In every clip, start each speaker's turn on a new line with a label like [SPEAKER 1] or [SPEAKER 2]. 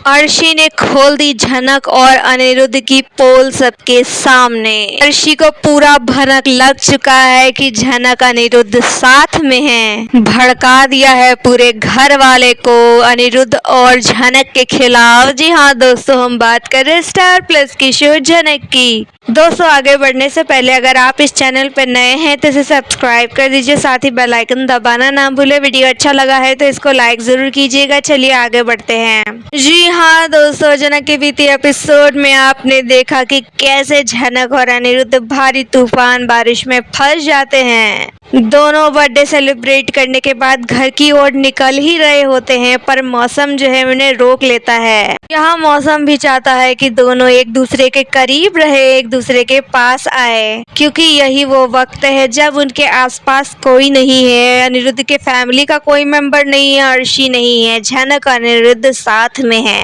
[SPEAKER 1] अर्शी ने खोल दी झनक और अनिरुद्ध की पोल सबके सामने। अर्शी को पूरा भनक लग चुका है कि झनक अनिरुद्ध साथ में है। भड़का दिया है पूरे घर वाले को अनिरुद्ध और झनक के खिलाफ। जी हाँ दोस्तों, हम बात कर रहे हैं स्टार प्लस की शो झनक की। दोस्तों, आगे बढ़ने से पहले अगर आप इस चैनल पर नए हैं तो इसे सब्सक्राइब कर दीजिए, साथ ही बेल आइकन दबाना ना भूले। वीडियो अच्छा लगा है तो इसको लाइक जरूर कीजिएगा। चलिए आगे बढ़ते हैं। जी हाँ दोस्तों, झनक के बीते एपिसोड में आपने देखा कि कैसे झनक और अनिरुद्ध भारी तूफान बारिश में फंस जाते हैं। दोनों बर्थडे सेलिब्रेट करने के बाद घर की ओर निकल ही रहे होते हैं, पर मौसम जो है उन्हें रोक लेता है। यहाँ मौसम भी चाहता है कि दोनों एक दूसरे के करीब रहे, एक दूसरे के पास आए, क्योंकि यही वो वक्त है जब उनके आसपास कोई नहीं है। अनिरुद्ध के फैमिली का कोई मेंबर नहीं है, अर्शी नहीं है, झनक अनिरुद्ध साथ में है।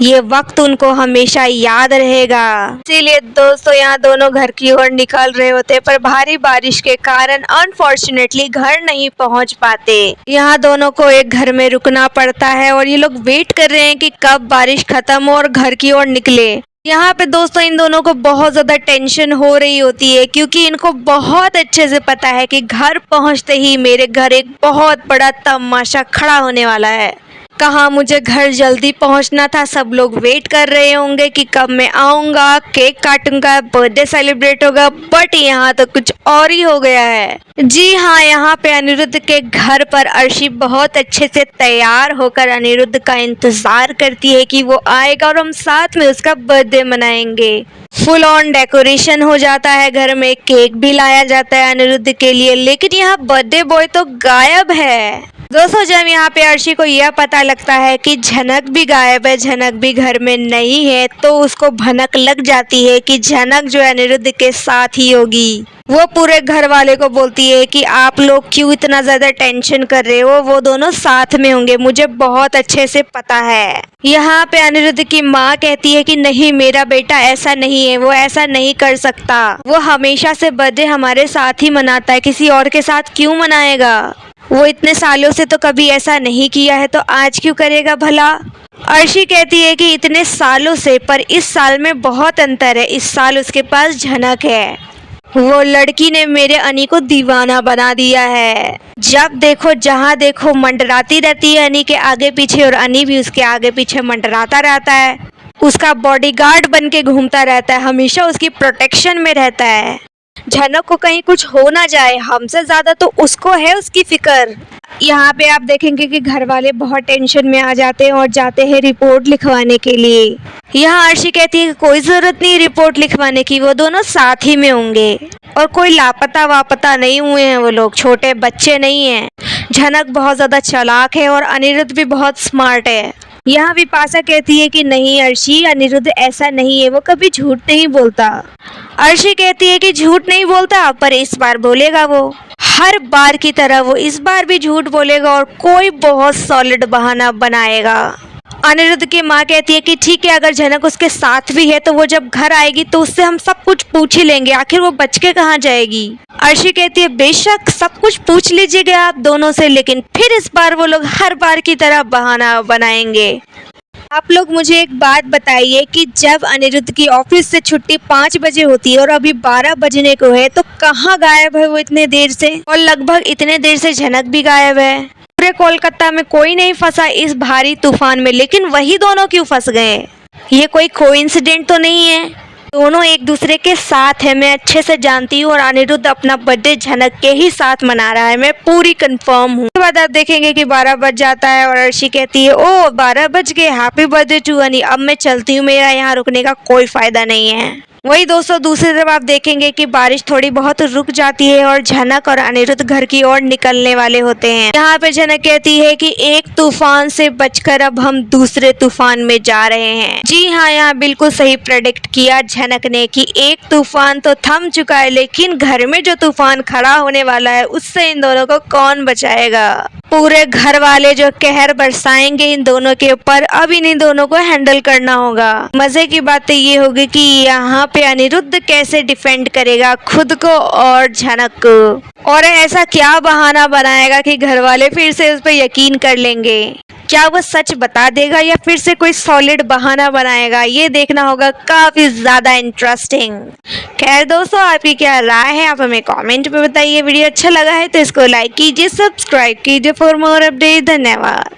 [SPEAKER 1] ये वक्त उनको हमेशा याद रहेगा। इसीलिए दोस्तों यहाँ दोनों घर की ओर निकल रहे होते, पर भारी बारिश के कारण अनफॉर्चुनेटली घर नहीं पहुंच पाते। यहाँ दोनों को एक घर में रुकना पड़ता है और ये लोग वेट कर रहे हैं कि कब बारिश खत्म हो और घर की ओर निकले। यहाँ पे दोस्तों इन दोनों को बहुत ज्यादा टेंशन हो रही होती है, क्योंकि इनको बहुत अच्छे से पता है कि घर पहुंचते ही मेरे घर एक बहुत बड़ा तमाशा खड़ा होने वाला है। कहाँ मुझे घर जल्दी पहुंचना था, सब लोग वेट कर रहे होंगे कि कब मैं आऊंगा, केक काटूंगा, बर्थडे सेलिब्रेट होगा, बट यहाँ तो कुछ और ही हो गया है। जी हाँ, यहाँ पे अनिरुद्ध के घर पर अर्शी बहुत अच्छे से तैयार होकर अनिरुद्ध का इंतजार करती है कि वो आएगा और हम साथ में उसका बर्थडे मनाएंगे। फुल ऑन डेकोरेशन हो जाता है, घर में केक भी लाया जाता है अनिरुद्ध के लिए, लेकिन यहाँ बर्थडे बॉय तो गायब है। दोस्तों, जब यहाँ पे अर्शी को यह पता लगता है कि झनक भी गायब है, झनक भी घर में नहीं है, तो उसको भनक लग जाती है कि झनक जो अनिरुद्ध के साथ ही होगी। वो पूरे घर वाले को बोलती है कि आप लोग क्यों इतना ज्यादा टेंशन कर रहे हो, वो दोनों साथ में होंगे, मुझे बहुत अच्छे से पता है। यहाँ पे अनिरुद्ध की माँ कहती है कि नहीं, मेरा बेटा ऐसा नहीं है, वो ऐसा नहीं कर सकता, वो हमेशा से बर्थडे हमारे साथ ही मनाता है, किसी और के साथ क्यों मनाएगा, वो इतने सालों से तो कभी ऐसा नहीं किया है, तो आज क्यों करेगा भला। अर्शी कहती है कि इतने सालों से, पर इस साल में बहुत अंतर है, इस साल उसके पास झनक है। वो लड़की ने मेरे अनी को दीवाना बना दिया है, जब देखो जहाँ देखो मंडराती रहती है अनी के आगे पीछे, और अनी भी उसके आगे पीछे मंडराता रहता है, उसका बॉडीगार्ड बन के घूमता रहता है, हमेशा उसकी प्रोटेक्शन में रहता है। झनक को कहीं कुछ हो ना जाए, हमसे ज्यादा तो उसको है उसकी फिक्र। यहाँ पे आप देखेंगे कि घर वाले बहुत टेंशन में आ जाते हैं और जाते हैं रिपोर्ट लिखवाने के लिए। यहाँ अर्शी कहती है कि कोई जरूरत नहीं रिपोर्ट लिखवाने की, वो दोनों साथ ही में होंगे और कोई लापता वापता नहीं हुए हैं, वो लोग छोटे बच्चे नहीं हैं। झनक बहुत ज्यादा चालाक है और अनिरुद्ध भी बहुत स्मार्ट है। यहाँ विपाशा कहती है कि नहीं अर्शी, अनिरुद्ध ऐसा नहीं है, वो कभी झूठ नहीं बोलता। अर्शी कहती है कि झूठ नहीं बोलता, पर इस बार बोलेगा, वो हर बार की तरह वो इस बार भी झूठ बोलेगा और कोई बहुत सॉलिड बहाना बनाएगा। अनिरुद्ध की माँ कहती है कि ठीक है, अगर झनक उसके साथ भी है तो वो जब घर आएगी तो उससे हम सब कुछ पूछ ही लेंगे, आखिर वो बच के कहाँ जाएगी। अर्शी कहती है बेशक सब कुछ पूछ लीजिएगा आप दोनों से, लेकिन फिर इस बार वो लोग हर बार की तरह बहाना बनाएंगे। आप लोग मुझे एक बात बताइए कि जब अनिरुद्ध की ऑफिस से छुट्टी 5 बजे होती है और अभी 12 बजने को है, तो कहाँ गायब है वो इतने देर से, और लगभग इतने देर से झनक भी गायब है। पूरे कोलकाता में कोई नहीं फंसा इस भारी तूफान में, लेकिन वही दोनों क्यों फंस गए। ये कोई कोइंसिडेंट तो नहीं है, दोनों एक दूसरे के साथ है, मैं अच्छे से जानती हूँ। और अनिरुद्ध अपना बर्थडे झनक के ही साथ मना रहा है, मैं पूरी कंफर्म हूँ। उसके बाद आप देखेंगे कि 12 बज जाता है और अर्शी कहती है ओ 12 बज गए, हैप्पी बर्थडे टू अनी, अब मैं चलती हूँ, मेरा यहाँ रुकने का कोई फायदा नहीं है। वही दोस्तों दूसरी तरफ आप देखेंगे कि बारिश थोड़ी बहुत रुक जाती है और झनक और अनिरुद्ध घर की ओर निकलने वाले होते हैं। यहाँ पे झनक कहती है कि एक तूफान से बचकर अब हम दूसरे तूफान में जा रहे हैं। जी हाँ, यहाँ बिल्कुल सही प्रेडिक्ट किया झनक ने कि एक तूफान तो थम चुका है, लेकिन घर में जो तूफान खड़ा होने वाला है उससे इन दोनों को कौन बचाएगा। पूरे घर वाले जो कहर बरसाएंगे इन दोनों के ऊपर, अब इन दोनों को हैंडल करना होगा। मजे की बात तो ये होगी कि यहाँ पे अनिरुद्ध कैसे डिफेंड करेगा खुद को और झनक को, और ऐसा क्या बहाना बनाएगा कि घर वाले फिर से उस पर यकीन कर लेंगे। क्या वो सच बता देगा या फिर से कोई सॉलिड बहाना बनाएगा, ये देखना होगा। काफी ज्यादा इंटरेस्टिंग। खैर दोस्तों, आपकी क्या राय है आप हमें कमेंट में बताइए। वीडियो अच्छा लगा है तो इसको लाइक कीजिए, सब्सक्राइब कीजिए फॉर मोर अपडेट। धन्यवाद।